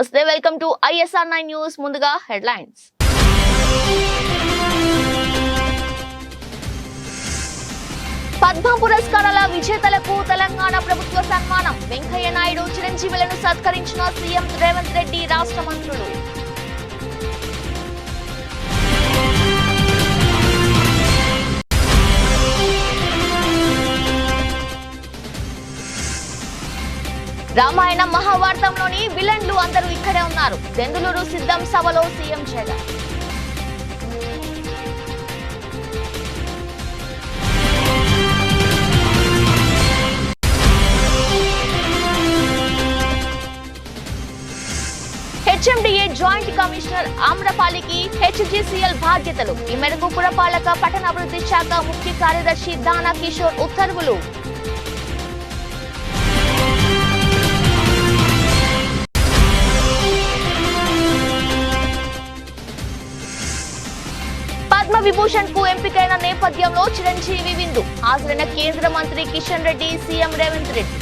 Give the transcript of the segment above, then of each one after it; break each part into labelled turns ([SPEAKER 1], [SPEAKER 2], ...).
[SPEAKER 1] నమస్తే, welcome to ISR9 news. ముందుగా headlines. Padma పురస్కారాల విజేతలకు తెలంగాణ ప్రభుత్వ సన్మానం. వెంకయ్య నాయుడు, చిరంజీవులను సత్కరించిన సీఎం రేవంత్ రెడ్డి, రాష్ట్ర మంత్రులు. రామాయణం మహాభారతంలోని విలన్లు అందరూ ఇక్కడే ఉన్నారు. దెందులూరు సిద్ధం సభలో CM Jagan. HMDA joint commissioner ఆమ్రపాలికి HGCL బాధ్యతలు. ఈ మేరకు పురపాలక పట్టణాభివృద్ధి శాఖ ముఖ్య కార్యదర్శి దానా కిషోర్ ఉత్తర్వులు. పద్మవిభూషణ్ కు ఎంపికైన నేపథ్యంలో చిరంజీవి విందు. హాజరైన కేంద్ర మంత్రి కిషన్ రెడ్డి, సీఎం రేవంత్ రెడ్డి.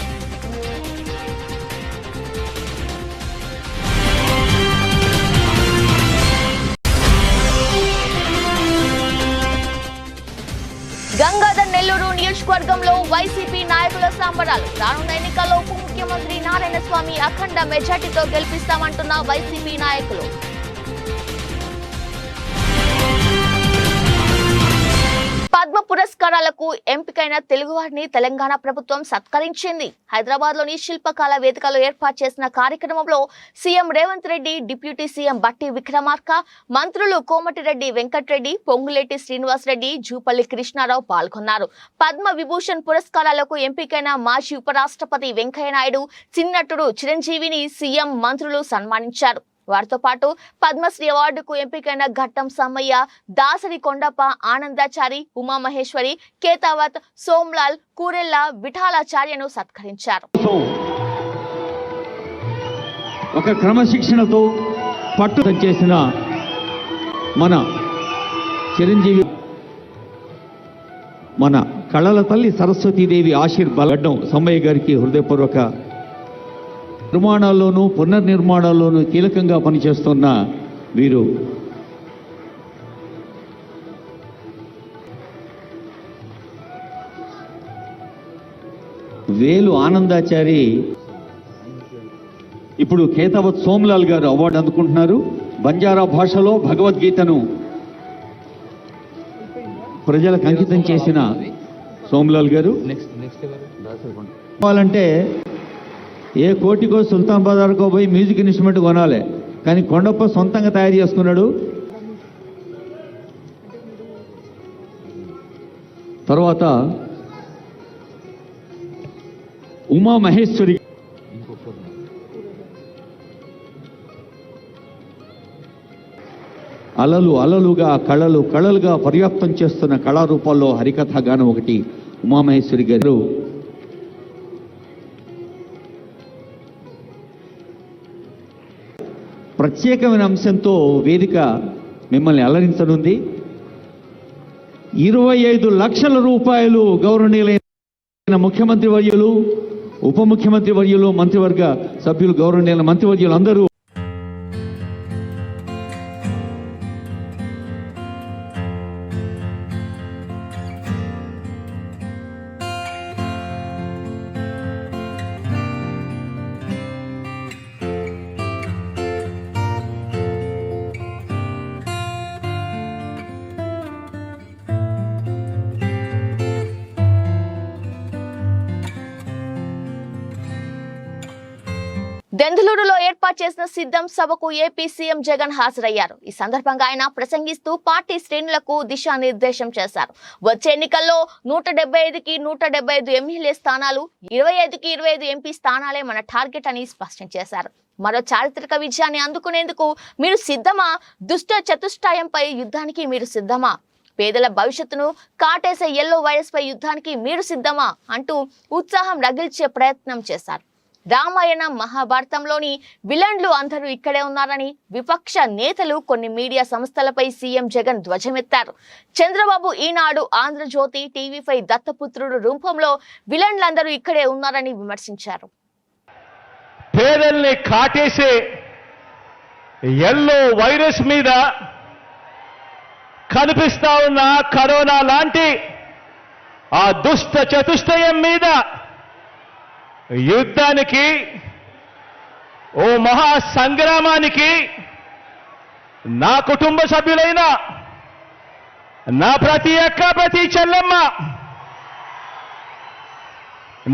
[SPEAKER 1] గంగాధర్ నెల్లూరు నియోజకవర్గంలో వైసీపీ నాయకుల సంబరాలు. రానున్న ఎన్నికల్లో ఉప ముఖ్యమంత్రి నారాయణ స్వామి అఖండ మెజార్టీతో గెలిపిస్తామంటున్న వైసీపీ నాయకులు. పద్మ పురస్కారాలకు ఎంపికైన తెలుగువారిని తెలంగాణ ప్రభుత్వం సత్కరించింది. హైదరాబాద్ లోని శిల్పకళ వేదికలో ఏర్పాటు చేసిన కార్యక్రమంలో CM Revanth Reddy, deputy CM బట్టి విక్రమార్క, మంత్రులు కోమటిరెడ్డి వెంకటరెడ్డి, పొంగులేటి శ్రీనివాసరెడ్డి, జూపల్లి కృష్ణారావు పాల్గొన్నారు. పద్మ విభూషణ్ పురస్కారాలకు ఎంపికైన మాజీ ఉపరాష్ట్రపతి వెంకయ్య నాయుడు, చిన్నట్టుడు చిరంజీవిని సీఎం, మంత్రులు సన్మానించారు. వారితో పాటు పద్మశ్రీ అవార్డుకు ఎంపికైన ఘట్టం సమ్మయ్య, దాసరి కొండప్ప, ఆనందాచారి, ఉమామహేశ్వరి, కేతావత్, సోమ్లాల్, కూరెల్ల, విఠాలాచార్యను సత్కరించారు.
[SPEAKER 2] ఒక క్రమశిక్షణతో పట్టు చేసిన మన చిరంజీవి, మన కళల తల్లి సరస్వతీదేవి ఆశీర్వాదం సమ్మయ్య గారికి హృదయపూర్వక నిర్మాణాల్లోనూ పునర్నిర్మాణాల్లోనూ కీలకంగా పనిచేస్తున్న వీరు వేలు ఆనందాచారి, ఇప్పుడు కేతావత్ సోమ్లాల్ గారు అవార్డు అందుకుంటున్నారు. బంజారా భాషలో భగవద్గీతను ప్రజలకు అంకితం చేసిన సోమ్లాల్ గారు. అంటే ఏ కోటికో సుల్తాన్ బజార్కో పోయి మ్యూజిక్ ఇన్స్ట్రుమెంట్ కొనాలి, కానీ కొండప్ప సొంతంగా తయారు చేసుకున్నాడు. తర్వాత ఉమామహేశ్వరి, అలలు అలలుగా, కళలు కళలుగా పర్యాప్తం చేస్తున్న కళారూపాల్లో హరికథ గానం ఒకటి. ఉమామహేశ్వరి గారు ప్రత్యేకమైన అంశంతో వేదిక మిమ్మల్ని అలరించనుంది. 25 లక్షల రూపాయలు గౌరవనీయులైన ముఖ్యమంత్రి వర్యులు, ఉప ముఖ్యమంత్రి వర్యులు, మంత్రివర్గ సభ్యులు, గౌరవనీయుల మంత్రివర్యులు అందరూ
[SPEAKER 1] దెందులూరులో ఏర్పాటు చేసిన సిద్ధం సభకు ఏపీ సీఎం జగన్ హాజరయ్యారు. ఈ సందర్భంగా ఆయన ప్రసంగిస్తూ పార్టీ శ్రేణులకు దిశానిర్దేశం చేశారు. వచ్చే ఎన్నికల్లో 175కి 175 ఎమ్మెల్యే స్థానాలు, 25కి 25 ఎంపీ స్థానాలే మన టార్గెట్ అని స్పష్టం చేశారు. మరో చారిత్రక విజయాన్ని అందుకునేందుకు మీరు సిద్ధమా? దుష్ట చతుష్టయంపై యుద్ధానికి మీరు సిద్ధమా? పేదల భవిష్యత్తును కాటేసే ఎల్లో వైరస్ పై యుద్ధానికి మీరు సిద్ధమా అంటూ ఉత్సాహం రగిల్చే ప్రయత్నం చేశారు. రామాయణం మహాభారతంలోని విలన్లు అందరూ ఇక్కడే ఉన్నారని విపక్ష నేతలు కొన్ని మీడియా సంస్థలపై సీఎం జగన్ ధ్వజమెత్తారు. చంద్రబాబు ఈనాడు, ఆంధ్రజ్యోతి, టీవీ5 దత్తపుత్రుడు రూపంలో విలన్లందరూ ఇక్కడే ఉన్నారని విమర్శించారు.
[SPEAKER 3] పేదల్ని కాటేసే ఎల్లో వైరస్ మీద కనిపిస్తా ఉన్న కరోనా లాంటి ఆ దుష్ట చతుష్టయం మీద యుద్ధానికి, ఓ మహా సంగ్రామానికి నా కుటుంబ సభ్యులైన నా ప్రతి అక్క, ప్రతి చెల్లెమ్మ,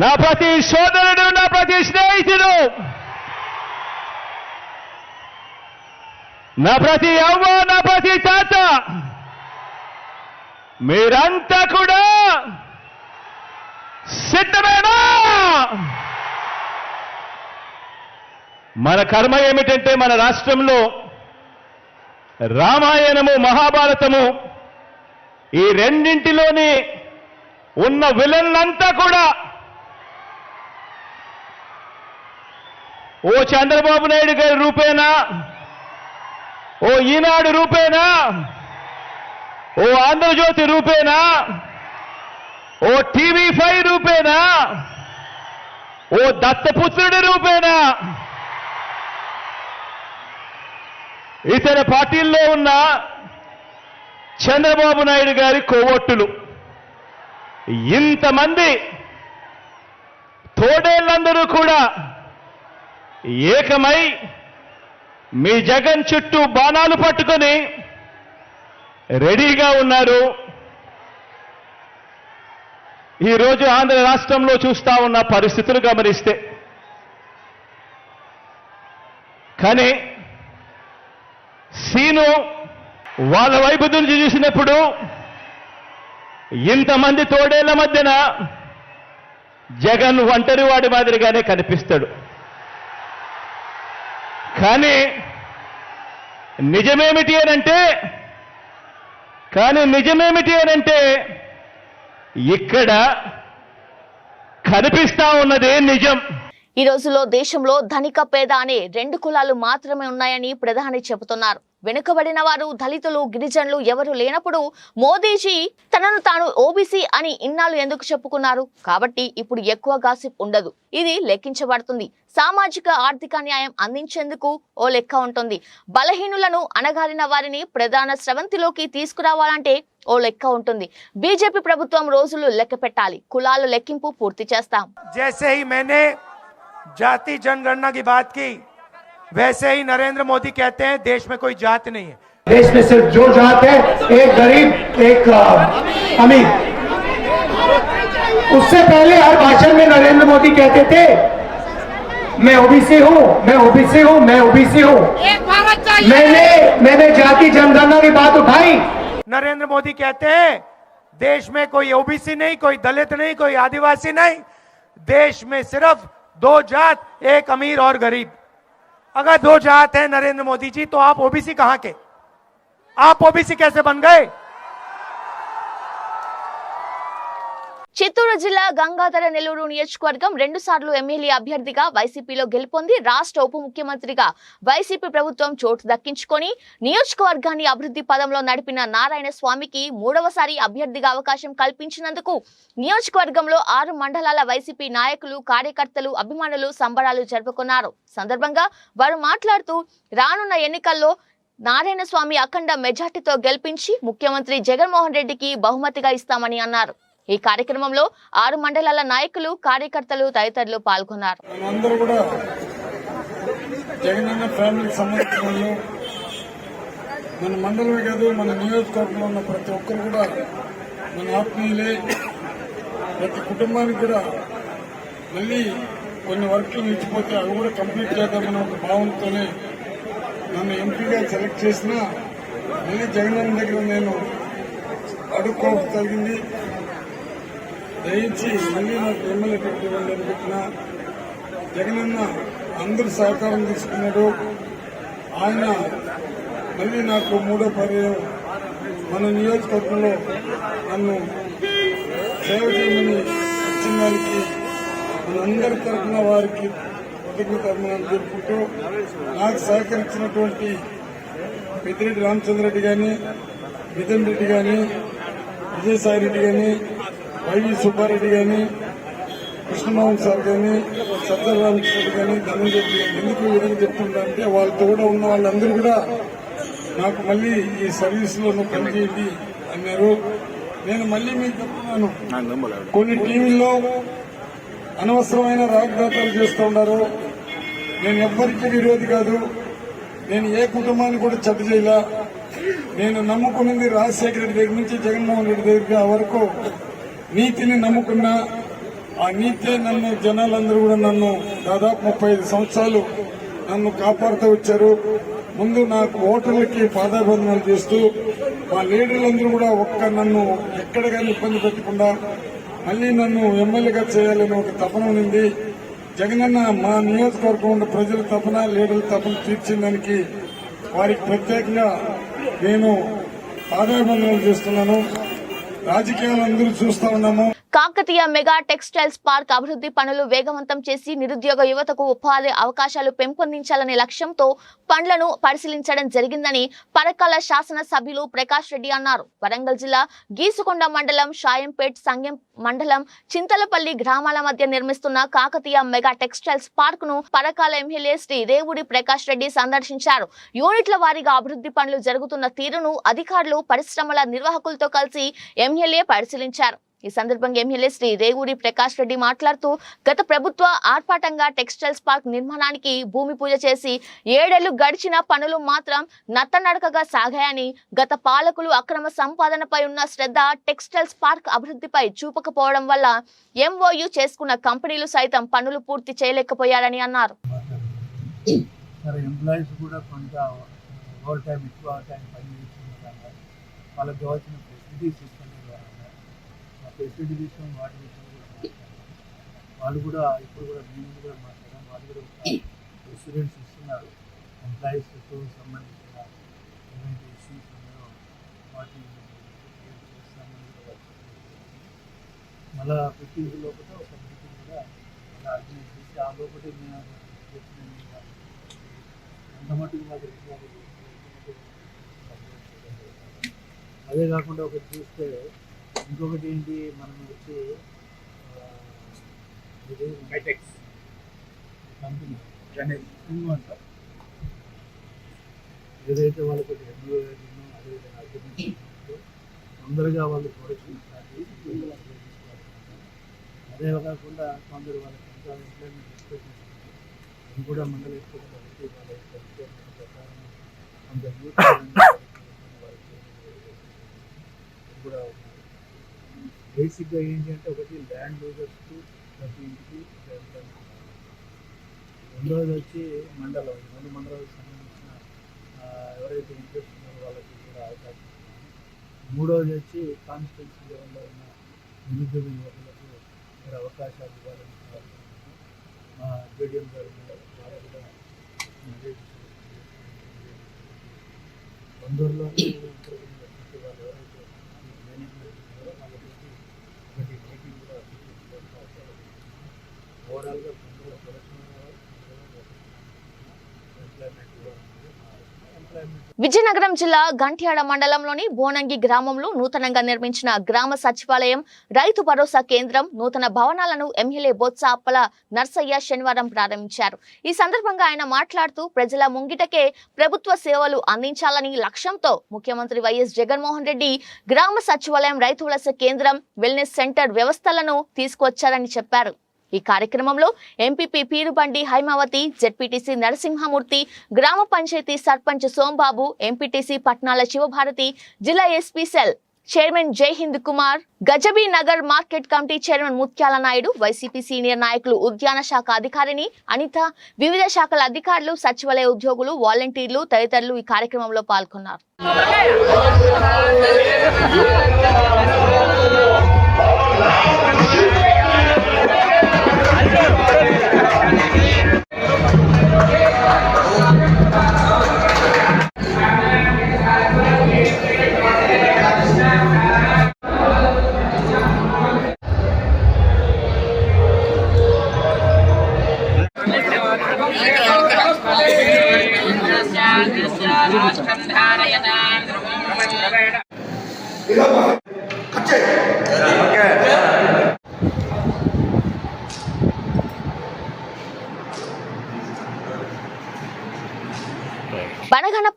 [SPEAKER 3] నా ప్రతి సోదరుడు, నా ప్రతి స్నేహితుడు, నా ప్రతి అవ్వ, నా ప్రతి తాత, మీరంతా కూడా సిద్ధమేనా? మన కర్మ ఏమిటంటే మన రాష్ట్రంలో రామాయణము, మహాభారతము ఈ రెండింటిలోని ఉన్న విలన్లంతా కూడా ఓ చంద్రబాబు నాయుడు గారి రూపేనా, ఓ ఈనాడు రూపేనా, ఓ ఆంధ్రజ్యోతి రూపేనా, ఓ TV5 రూపేనా, ఓ దత్తపుత్రుడి రూపేనా, ఇతర పార్టీల్లో ఉన్న చంద్రబాబు నాయుడు గారి కోవొట్టులు, ఇంతమంది తోడేళ్లందరూ కూడా ఏకమై మీ జగన్ చుట్టూ బాణాలు పట్టుకొని రెడీగా ఉన్నారు. ఈరోజు ఆంధ్ర రాష్ట్రంలో చూస్తా ఉన్న పరిస్థితులు గమనిస్తే, కానీ సీను వాళ్ళ వైపు నుంచి చూసినప్పుడు ఇంతమంది తోడేళ్ల మధ్యన జగన్ ఒంటరి వాడి మాదిరిగానే కనిపిస్తాడు. కానీ నిజమేమిటి అనంటే ఇక్కడ కనిపిస్తా ఉన్నదే నిజం.
[SPEAKER 1] ఈ రోజులో దేశంలో ధనిక పేద అనే రెండు కులాలు మాత్రమే ఉన్నాయని ప్రధాని చెబుతున్నారు. వెనుకబడిన వారు, దళితులు, గిరిజనులు ఎవరు లేనప్పుడు మోదీజీ తనను తాను ఓబీసీ అని ఇన్నాళ్ళు ఎందుకు చెప్పుకున్నారు? కాబట్టి ఇప్పుడు ఎక్కువ గాసిప్ ఉండదు, ఇది లెక్కించబడుతుంది. సామాజిక ఆర్థిక న్యాయం అందించేందుకు ఓ లెక్క ఉంటుంది. బలహీనులను, అణగారిన వారిని ప్రధాన స్రవంతిలోకి తీసుకురావాలంటే ఓ లెక్క ఉంటుంది. బీజేపీ ప్రభుత్వం రోజులు లెక్క పెట్టాలి. కులాల లెక్కింపు పూర్తి చేస్తాం.
[SPEAKER 4] जैसे ही मैंने जाति जनगणना की बात की, वैसे ही नरेंद्र मोदी कहते हैं देश में कोई जात नहीं है।
[SPEAKER 5] देश में सिर्फ जो जात है, एक गरीब, एक अमीर। उससे पहले हर भाषण में नरेंद्र मोदी कहते थे मैं ओबीसी हूँ, मैं ओबीसी हूँ, मैं ओबीसी हूँ। मैंने जाति जनगणना की बात उठाई।
[SPEAKER 4] नरेंद्र मोदी कहते हैं देश में कोई ओबीसी नहीं, कोई दलित नहीं, कोई आदिवासी नहीं, देश में सिर्फ दो जात, एक अमीर और गरीब। अगर दो जात है नरेंद्र मोदी जी, तो आप ओबीसी कहां के? आप ओबीसी कैसे बन गए?
[SPEAKER 1] చిత్తూరు జిల్లా గంగాధర నెల్లూరు నియోజకవర్గం 2 సార్లు ఎమ్మెల్యే అభ్యర్థిగా వైసీపీలో గెలుపొంది రాష్ట్ర ఉప ముఖ్యమంత్రిగా వైసీపీ ప్రభుత్వం చోటు దక్కించుకొని నియోజకవర్గాన్ని అభివృద్ధి పదంలో నడిపిన నారాయణ స్వామికి 3వసారి అభ్యర్థిగా అవకాశం కల్పించినందుకు నియోజకవర్గంలో 6 మండలాల వైసీపీ నాయకులు, కార్యకర్తలు, అభిమానులు సంబరాలు జరుపుకున్నారు. సందర్భంగా వారు మాట్లాడుతూ రానున్న ఎన్నికల్లో నారాయణ స్వామి అఖండ మెజార్టీతో గెలిపించి ముఖ్యమంత్రి జగన్మోహన్ రెడ్డికి బహుమతిగా ఇస్తామని అన్నారు. ఈ కార్యక్రమంలో 6 మండలాల నాయకులు, కార్యకర్తలు తదితరులు పాల్గొన్నారు.
[SPEAKER 6] అందరూ కూడా జగనన్న ఫ్యామిలీకి సంబంధించిన వాళ్ళు, మన మండలమే కాదు మన నియోజకవర్గంలో ఉన్న ప్రతి ఒక్కరు కూడా మన ఆత్మీయులే. ప్రతి కుటుంబానికి కూడా మళ్ళీ కొన్ని వర్క్లు నిలిచిపోతే అవి కూడా కంప్లీట్ చేద్దామన్న ఒక భావనతోనే నన్ను ఎంపీగా సెలెక్ట్ చేసినా మళ్ళీ జగనన్న దగ్గర నేను అడుక్కోవడం జరిగింది. దయించి మళ్ళీ నాకు ఎమ్మెల్యే టికెట్ ఇవ్వండి అని చెప్పిన జగనన్న అందరూ సహకారం తీసుకున్నాడు. ఆయన మళ్ళీ నాకు 3వ పర్యాయం మన నియోజకవర్గంలో నన్ను సేవ చేయమని వచ్చిన వారికి మనందరి తరఫున వారికి కృతజ్ఞతలు జరుపుకుంటూ నాకు సహకరించినటువంటి పెద్దిరెడ్డి రామచంద్రరెడ్డి కానీ, మిథున్ రెడ్డి కానీ, విజయసాయి రెడ్డి కానీ, వైవి సుబ్బారెడ్డి కానీ, కృష్ణమోహన్ సార్ కానీ సజ్జల రామకృష్ణ కానీ ధనంజయ ఎందుకు ఈ విధంగా చెప్తుంటారంటే వాళ్ళతో కూడా ఉన్న వాళ్ళందరూ కూడా నాకు మళ్ళీ ఈ సర్వీస్ లో నువ్వు పనిచేయండి అన్నారు. నేను మళ్ళీ మీకు చెప్తున్నాను, కొన్ని టీవీల్లో అనవసరమైన రాగదాతాలు చేస్తూ ఉన్నారు. నేను ఎవ్వరికీ విరోధి కాదు. నేను ఏ కుటుంబాన్ని కూడా చెడ్డ చేయలా. నేను నమ్ముకున్నది రాజశేఖర రెడ్డి దగ్గర నుంచి జగన్మోహన్ రెడ్డి దగ్గర వరకు నీతిని నమ్ముకున్నా. ఆ నీతే నన్ను జనాలందరూ కూడా నన్ను దాదాపు 35 సంవత్సరాలు నన్ను కాపాడుతూ వచ్చారు. ముందు నాకు ఓటర్లకి పాదాబంధనాలు చేస్తూ మా లీడర్లందరూ కూడా నన్ను ఎక్కడ కానీ ఇబ్బంది పెట్టకుండా మళ్లీ నన్ను ఎమ్మెల్యేగా చేయాలని ఒక తపన ఉంది. జగనన్న మా నియోజకవర్గం ఉన్న ప్రజల తపన, లీడర్ల తపన తీర్చిందానికి వారికి ప్రత్యేకంగా నేను పాదాబంధనాలు చేస్తున్నాను. రాజకీయాలు అందరూ చూస్తా ఉన్నాము.
[SPEAKER 1] కాకతీయ మెగా టెక్స్టైల్స్ పార్క్ అభివృద్ధి పనులు వేగవంతం చేసి నిరుద్యోగ యువతకు ఉపాధి అవకాశాలు పెంపొందించాలనే లక్ష్యంతో పనులను పరిశీలించడం జరిగిందని పరకాల శాసన సభ్యులు ప్రకాష్ రెడ్డి అన్నారు. వరంగల్ జిల్లా గీసుకొండ మండలం షాయంపేట్, సంగెం మండలం చింతలపల్లి గ్రామాల మధ్య నిర్మిస్తున్న కాకతీయ మెగా టెక్స్టైల్స్ పార్క్ ను పరకాల ఎమ్మెల్యే శ్రీ రేవూరి ప్రకాష్ రెడ్డి సందర్శించారు. యూనిట్ల వారీగా అభివృద్ధి పనులు జరుగుతున్న తీరును అధికారులు, పరిశ్రమల నిర్వాహకులతో కలిసి ఎమ్మెల్యే పరిశీలించారు. ఈ సందర్భంగా ఎమ్మెల్యే శ్రీ రేవూరి ప్రకాష్ రెడ్డి మాట్లాడుతూ గత ప్రభుత్వ ఆర్భాటంగా టెక్స్టైల్స్ పార్క్ నిర్మాణానికి భూమి పూజ చేసి 7 ఏళ్లు గడిచిన పనులు మాత్రం నత్తనడకగా సాగాయని, గత పాలకులు అక్రమ సంపాదనపై ఉన్న శ్రద్ధ టెక్స్టైల్స్ పార్క్ అభివృద్ధిపై చూపకపోవడం వల్ల MOU చేసుకున్న కంపెనీలు సైతం పనులు పూర్తి చేయలేకపోయారని అన్నారు.
[SPEAKER 7] ఫెసిలిటీ విషయం వాటి విషయంలో వాళ్ళు కూడా ఇప్పుడు కూడా మేము కూడా మాట్లాడాం. వాళ్ళు కూడా ఒక స్టూడెంట్స్ ఇస్తున్నారు. ఎంప్లాయీస్తో సంబంధించిన ఏమైతే ఇష్యూస్ ఉన్నాయో వాటిని మళ్ళా 15 లోపల ఒక మీటింగ్ కూడా అలా ఆర్గనైజ్ చేసి ఆ లోపల ఎంత మట్టుకు మాకు అదే కాకుండా ఒకటి చూస్తే ఇంకొకటి ఏంటి, మనం వచ్చి బైటెక్స్ కంపెనీ అంటారు ఏదైతే వాళ్ళకి అదేవిధంగా అగ్రిమెంట్ తొందరగా వాళ్ళు ప్రొడక్షన్ స్టార్ట్ చేసి అదే కాకుండా కొందరు వాళ్ళకి ఎంత ఎంప్లాయ్మెంట్ ఎక్స్పెక్ట్ అది కూడా మండల ఎక్స్పెక్ట్ కాబట్టి వాళ్ళ యొక్క రిక్వైర్మెంట్ ప్రకారం కొంత యూత్ కూడా బేసిక్గా ఏంటి అంటే ఒకటి ల్యాండ్ యూజర్స్కి ప్రతి ఇంటికి రెండోది వచ్చి మండలం 2 మండలాలకు సంబంధించిన ఎవరైతే ఇంట్రెస్ట్ ఉన్నారో వాళ్ళకి కూడా అవకాశం ఇస్తున్నాము. మూడోది వచ్చి కాన్స్టిట్యున్సీ లెవెల్లో ఉన్న నిరుద్యోగ యువకులకు మరి అవకాశాలు ఇవ్వాలని మా జేడీఎం గారు ద్వారా కూడా బందూరులో వాళ్ళు ఎవరైతే మేనేజ్మెంట్ ఉన్నారో వాళ్ళకి ఒకటి మీటింగ్ కూడా ఓవరాల్గా తొందరగా ప్రొడక్షన్ ఎంప్లాయ్మెంట్
[SPEAKER 1] విజయనగరం జిల్లా గంట్యాడ మండలంలోని బోనంగి గ్రామంలో నూతనంగా నిర్మించిన గ్రామ సచివాలయం, రైతు భరోసా కేంద్రం, నూతన భవనాలను ఎమ్మెల్యే బొత్స అప్పల నర్సయ్య శనివారం ప్రారంభించారు. ఈ సందర్భంగా ఆయన మాట్లాడుతూ ప్రజల ముంగిటకే ప్రభుత్వ సేవలు అందించాలని లక్ష్యంతో ముఖ్యమంత్రి వైఎస్ జగన్మోహన్ రెడ్డి గ్రామ సచివాలయం, రైతు భరోసా కేంద్రం, వెల్నెస్ సెంటర్ వ్యవస్థలను తీసుకువచ్చారని చెప్పారు. ఈ కార్యక్రమంలో ఎంపీపీ పీరుబండి హైమావతి, జెడ్పీటీసీ నరసింహమూర్తి, గ్రామ పంచాయతీ సర్పంచ్ సోంబాబు, ఎంపీటీసీ పట్నాల శివభారతి, జిల్లా SP cell chairman Jaihind Kumar, Gajabi Nagar market committee chairman Mutyala Naidu, YCP senior నాయకులు, ఉద్యాన శాఖ అధికారిని అనిత, వివిధ శాఖల అధికారులు, సచివాలయ ఉద్యోగులు, వాలంటీర్లు తదితరులు ఈ కార్యక్రమంలో పాల్గొన్నారు.
[SPEAKER 8] కచ్చే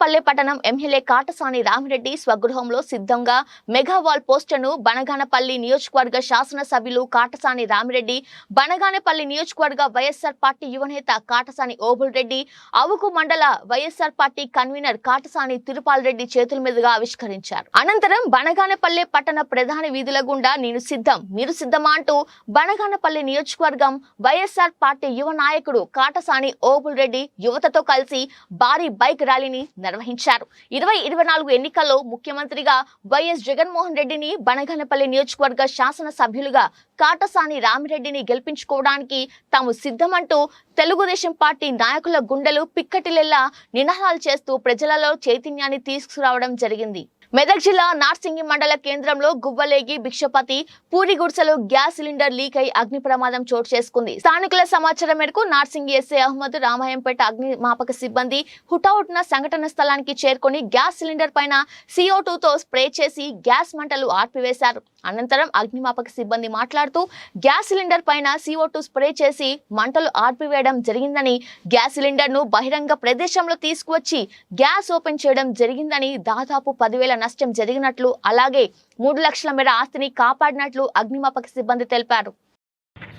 [SPEAKER 1] బనగానపల్లె పట్టణం ఎమ్మెల్యే కాటసాని రామిరెడ్డి స్వగృహంలో సిద్ధంగా మెగావాల్ పోస్టర్ను బనగానపల్లి నియోజకవర్గ శాసనసభ్యులు కాటసాని రామిరెడ్డి, బనగానపల్లి నియోజకవర్గ వైఎస్ఆర్ పార్టీ యువనేత కాటసాని ఓబుల్ రెడ్డి, అవుకు మండల వైఎస్ఆర్ పార్టీ కన్వీనర్ కాటసాని తిరుపాల్ రెడ్డి చేతుల మీదుగా ఆవిష్కరించారు. అనంతరం బనగానపల్లె పట్టణ ప్రధాన వీధుల గుండా నేను సిద్ధం మీరు సిద్ధమా అంటూ బనగానపల్లి నియోజకవర్గం వైఎస్ఆర్ పార్టీ యువ నాయకుడు కాటసాని ఓబుల్ రెడ్డి యువతతో కలిసి భారీ బైక్ ర్యాలీని నిర్వహించారు. 2024 ఎన్నికల్లో ముఖ్యమంత్రిగా వైఎస్ జగన్మోహన్ రెడ్డిని, బనగానపల్లి నియోజకవర్గ శాసన సభ్యులుగా కాటసాని రామిరెడ్డిని గెలిపించుకోవడానికి తాము సిద్ధమంటూ తెలుగుదేశం పార్టీ నాయకుల గుండెలు పిక్కటిలెల్లా నినాదాలు చేస్తూ ప్రజలలో చైతన్యాన్ని తీసుకురావడం జరిగింది. మెదక్ జిల్లా నార్సింగి మండల కేంద్రంలో గువ్వలేగి భిక్షపతి పూరి గుడిసెలో గ్యాస్ సిలిండర్ లీక్ అయి అగ్ని ప్రమాదం చోటు చేసుకుంది. స్థానికుల సమాచారం మేరకు నార్సింగి ఎస్ఐ అహ్మద్, రామాయంపేట అగ్నిమాపక సిబ్బంది హుటాహుటిన సంఘటన స్థలానికి చేరుకొని గ్యాస్ సిలిండర్ పైన CO2తో స్ప్రే చేసి గ్యాస్ మంటలు ఆర్పివేశారు. అనంతరం అగ్నిమాపక సిబ్బంది మాట్లాడుతూ గ్యాస్ సిలిండర్ పైన CO2 స్ప్రే చేసి మంటలు ఆర్పివేయడం జరిగిందని, గ్యాస్ సిలిండర్ ను బహిరంగ ప్రదేశంలో తీసుకువచ్చి గ్యాస్ ఓపెన్ చేయడం జరిగిందని, దాదాపు 10,000 నష్టం జరిగినట్లు, అలాగే 3 లక్షల మేర ఆస్తిని కాపాడినట్లు అగ్నిమాపక సిబ్బంది తెలిపారు.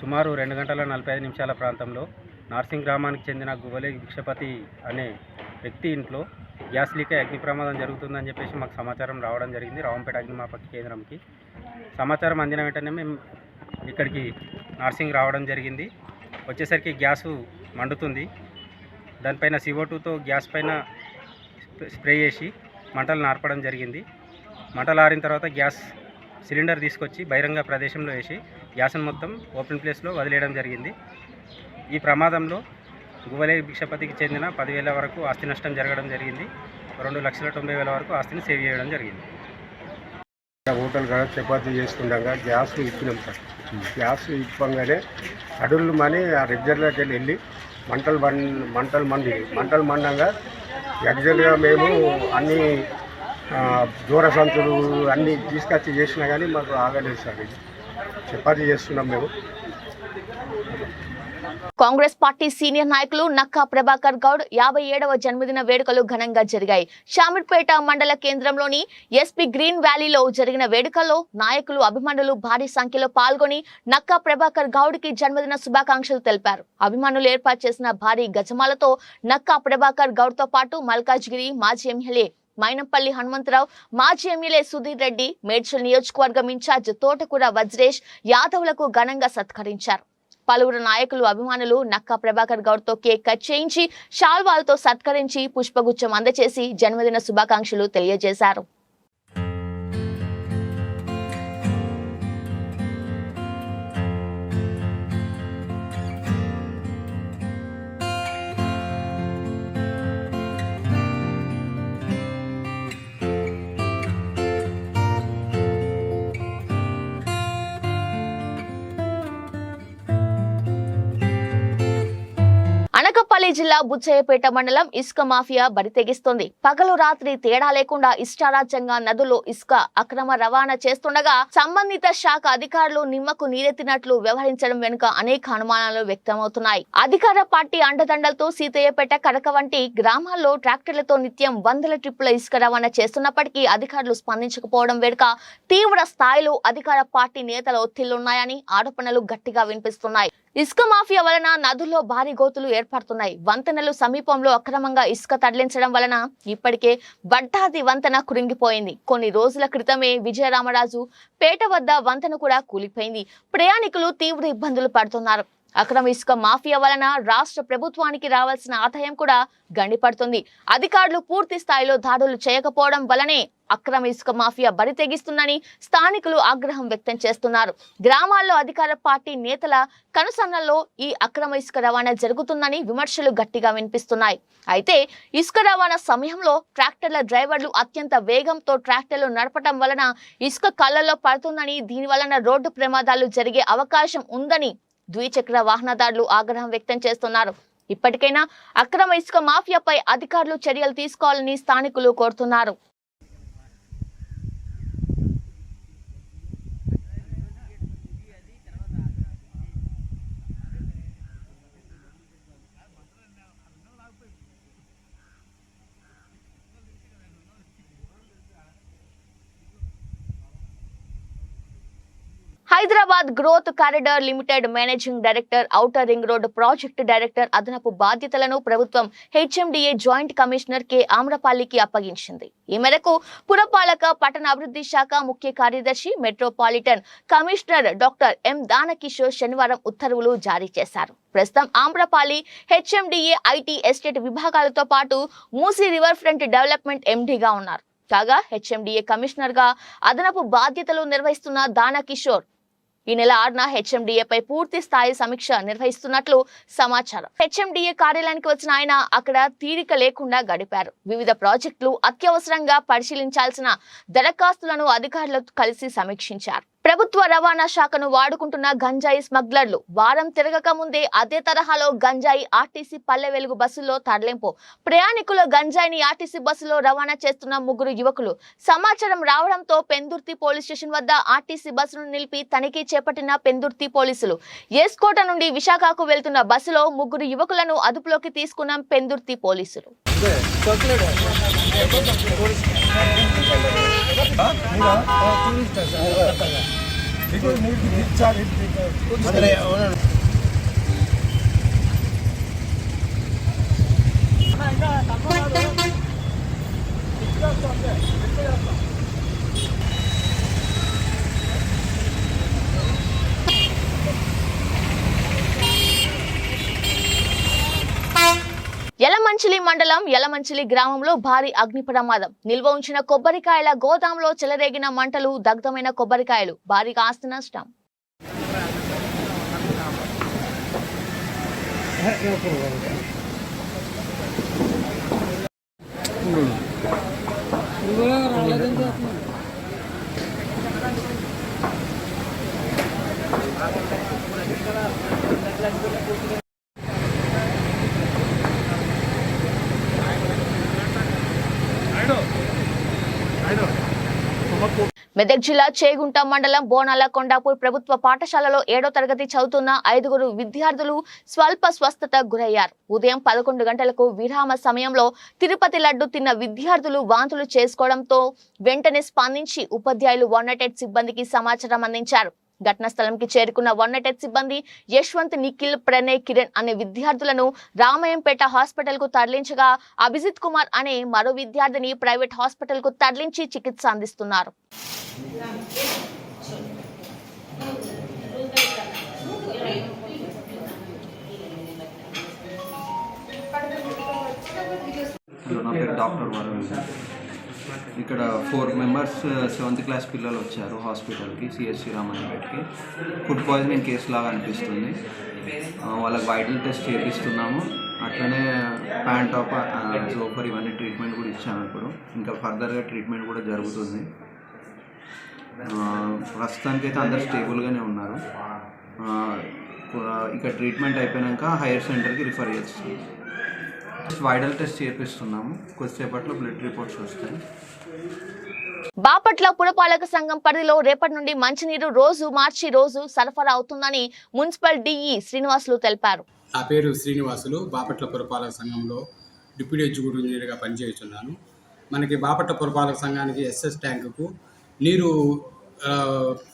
[SPEAKER 8] సుమారు 2 గంటల 45 నిమిషాల ప్రాంతంలో నార్సింగ్ గ్రామానికి చెందిన గువ్వలేగి భిక్షపతి అనే వ్యక్తి ఇంట్లో గ్యాస్ లీక్ అయి అగ్ని ప్రమాదం జరుగుతుందని చెప్పేసి మాకు సమాచారం రావడం జరిగింది. రావంపేట అగ్నిమాపక కేంద్రంకి సమాచారం అందిన వెంటనే మేము ఇక్కడికి నార్సింగ్ రావడం జరిగింది. వచ్చేసరికి గ్యాసు మండుతుంది. దానిపైన CO2తో గ్యాస్ పైన స్ప్రే చేసి మంటలు నార్పడం జరిగింది. మంటలు ఆరిన తర్వాత గ్యాస్ సిలిండర్ తీసుకొచ్చి బహిరంగ ప్రదేశంలో వేసి గ్యాస్ను మొత్తం ఓపెన్ ప్లేస్లో వదిలేయడం జరిగింది. ఈ ప్రమాదంలో గువ్వలేగి భిక్షపతికి చెందిన 10,000 వరకు ఆస్తి నష్టం జరగడం జరిగింది. 2,90,000 వరకు ఆస్తిని సేవ్ చేయడం జరిగింది.
[SPEAKER 9] హోటల్ కాడ చపాతీ చేసుకుండగా గ్యాస్ ఇచ్చినాం సార్. గ్యాస్ ఇప్పగానే అడుళ్ళు మని ఆ రెగ్యులర్కి వెళ్ళి మంటలు మండగా యాక్చువల్గా మేము అన్ని దూర సంచులు అన్నీ తీసుకొచ్చి చేసినా కానీ మాకు ఆగలేదు సార్. చపాతీ చేస్తున్నాం మేము.
[SPEAKER 1] కాంగ్రెస్ పార్టీ సీనియర్ నాయకులు నక్కా ప్రభాకర్ గౌడ్ 57వ జన్మదిన వేడుకలు ఘనంగా జరిగాయి. షామీర్పేట మండల కేంద్రంలోని SP గ్రీన్ వ్యాలీలో జరిగిన వేడుకల్లో నాయకులు, అభిమానులు భారీ సంఖ్యలో పాల్గొని నక్కా ప్రభాకర్ గౌడ్ కి జన్మదిన శుభాకాంక్షలు తెలిపారు. అభిమానులు ఏర్పాటు చేసిన భారీ గజమాలతో నక్కా ప్రభాకర్ గౌడ్ తో పాటు మల్కాజ్గిరి మాజీ ఎమ్మెల్యే మైనంపల్లి హనుమంతరావు, మాజీ ఎమ్మెల్యే సుధీర్ రెడ్డి, మేడ్చల్ నియోజకవర్గం ఇన్ఛార్జ్ తోటకూర వజ్రేష్ యాదవ్లకు ఘనంగా సత్కరించారు. పలువురు నాయకులు, అభిమానులు నక్కా ప్రభాకర్ గౌడ్ తో కేక్ కట్ చేయించి శాల్వాలతో సత్కరించి పుష్పగుచ్చం అందజేసి జన్మదిన శుభాకాంక్షలు తెలియజేశారు. అనకాపల్లి జిల్లా బుచ్చయ్యపేట మండలం ఇసుక మాఫియా బరితెగిస్తోంది. పగలు రాత్రి తేడా లేకుండా ఇష్టారాజ్యంగా నదుల్లో ఇసుక అక్రమ రవాణా చేస్తుండగా సంబంధిత శాఖ అధికారులు నిమ్మకు నీరెత్తినట్లు వ్యవహరించడం వెనుక అనేక అనుమానాలు వ్యక్తమవుతున్నాయి. అధికార పార్టీ అండదండలతో సీతయ్యపేట, కడక వంటి గ్రామాల్లో ట్రాక్టర్లతో నిత్యం 100 ట్రిప్పుల ఇసుక రవాణా చేస్తున్నప్పటికీ అధికారులు స్పందించకపోవడం వెనుక తీవ్ర స్థాయిలో అధికార పార్టీ నేతల ఒత్తిళ్లున్నాయని ఆరోపణలు గట్టిగా వినిపిస్తున్నాయి. ఇసుక మాఫియా వలన నదుల్లో భారీ గోతులు ఏర్పడుతున్నాయి. వంతెనలు సమీపంలో అక్రమంగా ఇసుక తరలించడం వలన ఇప్పటికే వడ్డాది వంతెన కురింగిపోయింది. కొన్ని రోజుల క్రితమే విజయరామరాజు పేట వద్ద వంతెన కూడా కూలిపోయింది. ప్రయాణికులు తీవ్ర ఇబ్బందులు పడుతున్నారు. అక్రమ ఇసుక మాఫియా వలన రాష్ట్ర ప్రభుత్వానికి రావాల్సిన ఆదాయం కూడా గండిపడుతుంది. అధికారులు పూర్తి స్థాయిలో దాడులు చేయకపోవడం వలనే అక్రమ ఇసుక మాఫియా బరి తెగిస్తుందని స్థానికులు ఆగ్రహం వ్యక్తం చేస్తున్నారు. గ్రామాల్లో అధికార పార్టీ నేతల కనుసన్నల్లో ఈ అక్రమ ఇసుక రవాణా జరుగుతుందని విమర్శలు గట్టిగా వినిపిస్తున్నాయి. అయితే ఇసుక రవాణా సమయంలో ట్రాక్టర్ల డ్రైవర్లు అత్యంత వేగంతో ట్రాక్టర్లు నడపడం వలన ఇసుక కళ్ళల్లో పడుతుందని, దీని వలన రోడ్డు ప్రమాదాలు జరిగే అవకాశం ఉందని ద్విచక్ర వాహనదారులు ఆగ్రహం వ్యక్తం చేస్తున్నారు. ఇప్పటికైనా అక్రమ ఇసుక మాఫియాపై అధికారులు చర్యలు తీసుకోవాలని స్థానికులు కోరుతున్నారు. Hyderabad growth corridor limited managing director, outer ring road project director అదనపు బాధ్యతలను ప్రభుత్వం హెచ్ఎండిఏ జాయింట్ కమిషనర్ కె ఆమ్రపాలికి అప్పగించింది. ఈ మేరకు పురపాలక పట్టణ అభివృద్ధి శాఖ ముఖ్య కార్యదర్శి metropolitan commissioner doctor M Danakishore శనివారం ఉత్తర్వులు జారీ చేశారు. ప్రస్తుతం ఆమ్రపాలి హెచ్ఎండిఏ ఐటీ ఎస్టేట్ విభాగాలతో పాటు మూసీ రివర్ ఫ్రంట్ డెవలప్మెంట్ ఎండీగా ఉన్నారు. కాగా హెచ్ఎండిఏ కమిషనర్ గా అదనపు బాధ్యతలు నిర్వహిస్తున్న దానకిషోర్ ఈ నెల 6న హెచ్ఎండిఏపై పూర్తి స్థాయి సమీక్ష నిర్వహిస్తున్నట్లు సమాచారం. హెచ్ఎండిఏ కార్యాలయానికి వచ్చిన ఆయన అక్కడ తీరిక లేకుండా గడిపారు. వివిధ ప్రాజెక్టులు అత్యవసరంగా పరిశీలించాల్సిన దరఖాస్తులను అధికారులతో కలిసి సమీక్షించారు. ప్రభుత్వ రవాణా శాఖను వాడుకుంటున్న గంజాయి స్మగ్లర్లు వారం తిరగక ముందే అదే తరహాలో గంజాయి ఆర్టీసీ పల్లె వెలుగు బస్సుల్లో తరలింపు. ప్రయాణికుల గంజాయిని ఆర్టీసీ బస్సులో రవాణా చేస్తున్న 3 యువకులు. సమాచారం రావడంతో పెందుర్తి పోలీస్ స్టేషన్ వద్ద ఆర్టీసీ బస్సును నిలిపి తనిఖీ చేపట్టిన పెందుర్తి పోలీసులు ఎస్కోట నుండి విశాఖకు వెళ్తున్న బస్సులో 3 యువకులను అదుపులోకి తీసుకున్న పెందుర్తి పోలీసులు. యలమంచిలి మండలం యలమంచిలి గ్రామంలో భారీ అగ్ని ప్రమాదం. నిల్వ ఉంచిన కొబ్బరికాయల గోదాంలో చెలరేగిన మంటలు, దగ్ధమైన కొబ్బరికాయలు, భారీగా ఆస్తి నష్టం. మెదక్ జిల్లా చేగుంట మండలం బోనాల కొండాపూర్ ప్రభుత్వ పాఠశాలలో 7వ తరగతి చదువుతున్న 5 విద్యార్థులు స్వల్ప స్వస్థత గురయ్యారు. ఉదయం 11 గంటలకు విరామ సమయంలో తిరుపతి లడ్డు తిన్న విద్యార్థులు వాంతులు చేసుకోవడంతో వెంటనే స్పందించి ఉపాధ్యాయులు 108 సిబ్బందికి సమాచారం అందించారు. ఘటనా స్థలంకి చేరుకున్న 108 సిబ్బంది యశ్వంత్, నిఖిల్, ప్రణయ్, కిరణ్ అనే విద్యార్థులను రామయంపేట హాస్పిటల్ కు తరలించగా అభిజిత్ కుమార్ అనే మరో విద్యార్థిని ప్రైవేట్ హాస్పిటల్ కు తరలించి చికిత్స అందిస్తున్నారు.
[SPEAKER 10] నా పేరు డాక్టర్ వరుణ్. ఇక్కడ 4 మెంబర్స్ 7th క్లాస్ పిల్లలు వచ్చారు హాస్పిటల్కి, సిఎస్సి రామాయణపేటకి. ఫుడ్ పాయిజనింగ్ కేసు లాగా అనిపిస్తుంది. వాళ్ళకి వైటల్ టెస్ట్ చేపిస్తున్నాము. అట్లనే ప్యాంటాప్, జోఫర్ ఇవన్నీ ట్రీట్మెంట్ కూడా ఇచ్చాము. ఇప్పుడు ఇంకా ఫర్దర్గా ట్రీట్మెంట్ కూడా జరుగుతుంది. ప్రస్తుతానికైతే అందరు స్టేబుల్గానే ఉన్నారు. ఇక ట్రీట్మెంట్ అయిపోయాక హైయర్ సెంటర్కి రిఫర్ చేస్తాం. వైరల్ టెస్ట్ చేపిస్తున్నాము. కొద్దిసేపట్లో బ్లడ్ రిపోర్ట్స్ వస్తాయి.
[SPEAKER 1] బాపట్ల పురపాలక సంఘం పరిధిలో రేపటి నుండి మంచినీరు రోజు మార్చి రోజు సరఫరా అవుతుందని మున్సిపల్ డిఈ శ్రీనివాసులు తెలిపారు.
[SPEAKER 11] నా పేరు శ్రీనివాసులు. బాపట్ల పురపాలక సంఘంలో డిప్యూటీ ఎగ్జిక్యూటివ్ ఇంజనీర్గా పనిచేస్తున్నాను. మనకి బాపట్ల పురపాలక సంఘానికి ఎస్ఎస్ ట్యాంకుకు నీరు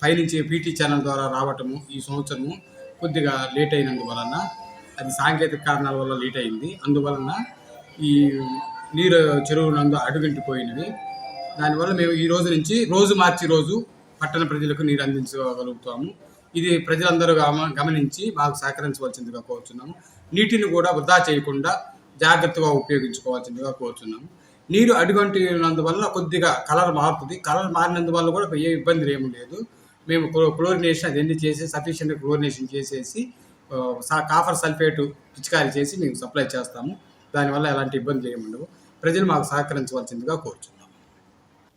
[SPEAKER 11] పైనుంచి పీటీ ఛానల్ ద్వారా రావటము ఈ సంవత్సరము కొద్దిగా లేట్ అయినందువలన, అది సాంకేతిక కారణాల వల్ల లేట్ అయింది. అందువలన ఈ నీరు చెరువు నందు అడుగంటిపోయినవి. దానివల్ల మేము ఈ రోజు నుంచి రోజు మార్చి రోజు పట్టణ ప్రజలకు నీరు అందించగలుగుతాము. ఇది ప్రజలందరూ గమనించి మాకు సహకరించవలసిందిగా కోరుచున్నాము. నీటిని కూడా వృధా చేయకుండా జాగ్రత్తగా ఉపయోగించుకోవాల్సిందిగా కోరుచున్నాము. నీరు అడుగంటినందువల్ల కొద్దిగా కలర్ మారుతుంది. కలర్ మారినందువల్ల కూడా ఏ ఇబ్బంది ఏమీ లేదు. మేము క్లోరినేషన్ అదన్నీ చేసి సఫిషియెంట్గా క్లోరినేషన్ చేసేసి కాపర్ సల్ఫేటు పిచికారీ చేసి మేము సప్లై చేస్తాము. దానివల్ల ఎలాంటి ఇబ్బందులు ఏమి ఉండవు. ప్రజలు మాకు సహకరించవలసిందిగా కోరుచున్నాము.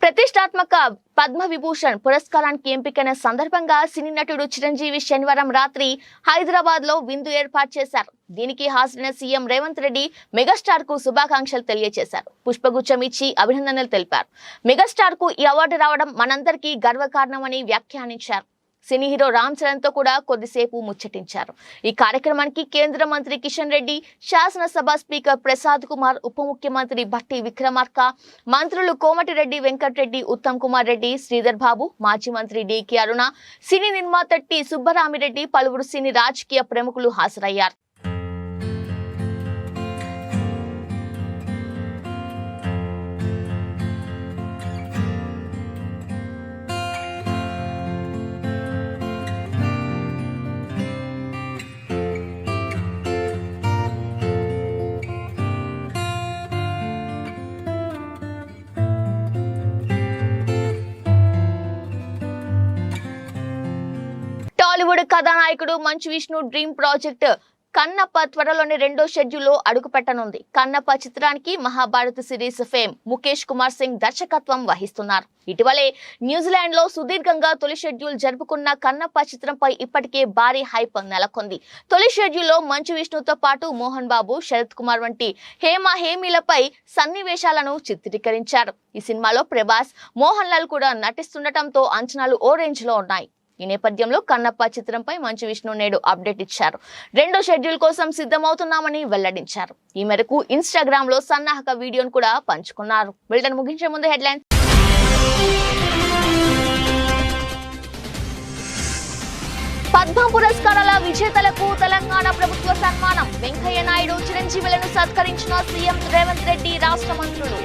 [SPEAKER 1] ప్రతిష్టాత్మక పద్మ విభూషణ్ పురస్కారానికి ఎంపికైన సందర్భంగా సినీ నటుడు చిరంజీవి శనివారం రాత్రి హైదరాబాద్ లో విందు ఏర్పాటు చేశారు. దీనికి హాజరైన సీఎం రేవంత్ రెడ్డి మెగాస్టార్ కు శుభాకాంక్షలు తెలియజేశారు. పుష్పగుచ్చం ఇచ్చి అభినందనలు తెలిపారు. మెగాస్టార్ కు ఈ అవార్డు రావడం మనందరికీ గర్వకారణమని వ్యాఖ్యానించారు. సినీ హీరో రామ్ చరణ్ తో కూడా కొద్దిసేపు ముచ్చటించారు. ఈ కార్యక్రమానికి కేంద్ర మంత్రి కిషన్ రెడ్డి, శాసనసభ స్పీకర్ ప్రసాద్ కుమార్, ఉప ముఖ్యమంత్రి భట్టి విక్రమార్క, మంత్రులు కోమటిరెడ్డి వెంకటరెడ్డి, ఉత్తమ్ కుమార్ రెడ్డి, శ్రీధర్ బాబు, మాజీ మంత్రి డికే అరుణ, సినీ నిర్మాత టి సుబ్బరామిరెడ్డి, పలువురు సినీ రాజకీయ ప్రముఖులు హాజరయ్యారు. టాలీవుడ్ కథానాయకుడు మంచు విష్ణు డ్రీమ్ ప్రాజెక్ట్ కన్నప్ప త్వరలోనే 2వ షెడ్యూల్లో అడుగుపెట్టనుంది. కన్నప్ప చిత్రానికి మహాభారత్ సిరీస్ ఫేమ్ ముఖేష్ కుమార్ సింగ్ దర్శకత్వం వహిస్తున్నారు. ఇటీవలే న్యూజిలాండ్ లో సుదీర్ఘంగా తొలి షెడ్యూల్ జరుపుకున్న కన్నప్ప చిత్రంపై ఇప్పటికే భారీ హైప్ నెలకొంది. తొలి షెడ్యూల్లో మంచు విష్ణుతో పాటు మోహన్ బాబు, శరత్ కుమార్ వంటి హేమీలపై సన్నివేశాలను చిత్రీకరించారు. ఈ సినిమాలో ప్రభాస్, మోహన్ లాల్ కూడా నటిస్తుండటంతో అంచనాలు ఓ రేంజ్ లో ఉన్నాయి. ఈ నేపథ్యంలో కన్నప్ప చిత్రంపై మంచు విష్ణు నేడు అప్డేట్ ఇచ్చారు. 2వ షెడ్యూల్ కోసం సిద్ధమవుతున్నామని వెల్లడించారు. ఈ మేరకు ఇన్స్టాగ్రామ్ లో సన్నాహక వీడియోను కూడా పంచుకున్నారు. బులెటిన్ ముగించే ముందు హెడ్లైన్స్. పద్మ పురస్కారాల విజేతలకు తెలంగాణ ప్రభుత్వ సన్మానం. వెంకయ్య నాయుడు, చిరంజీవులను సత్కరించిన సీఎం రేవంత్ రెడ్డి, రాష్ట్ర మంత్రులు.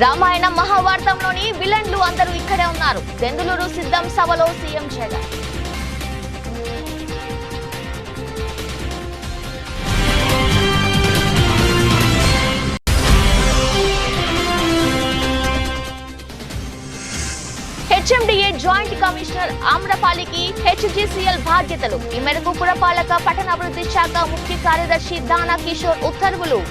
[SPEAKER 1] రామాయణం మహాభారతంలోని విలన్లు అందరూ ఇక్కడే ఉన్నారు. దెందులూరు సిద్ధం సభలో CM Jagan. HMDA joint commissioner ఆమ్రపాలికి హెచ్జిసిఎల్ బాధ్యతలు. ఈ మేరకు పురపాలక పట్టణాభివృద్ధి శాఖ ముఖ్య కార్యదర్శి దానా కిషోర్ ఉత్తర్వులు.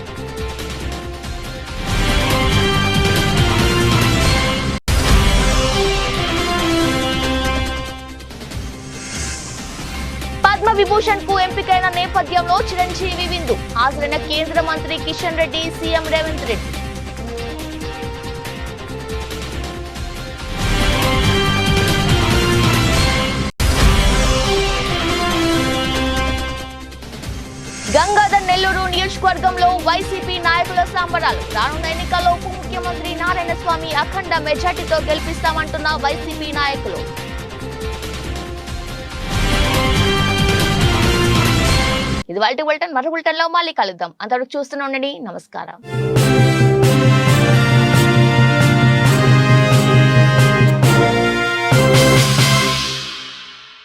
[SPEAKER 1] పద్మవిభూషణ్ కు ఎంపికైన నేపథ్యంలో చిరంజీవి విందు. హాజరైన కేంద్ర మంత్రి కిషన్ రెడ్డి, సీఎం రేవంత్ రెడ్డి. గంగాధర్ నెల్లూరు నియోజకవర్గంలో వైసీపీ నాయకుల సంబరాలు. రానున్న ఎన్నికల్లో ఉప ముఖ్యమంత్రి నారాయణ స్వామి అఖండ మెజార్టీతో గెలిపిస్తామంటున్న వైసీపీ నాయకులు. ఇది వాల్టి బులెటిన్. మరో బులెటిన్ లో మళ్ళీ కలుద్దాం. అంతవరకు చూస్తూనే ఉండండి. నమస్కారం.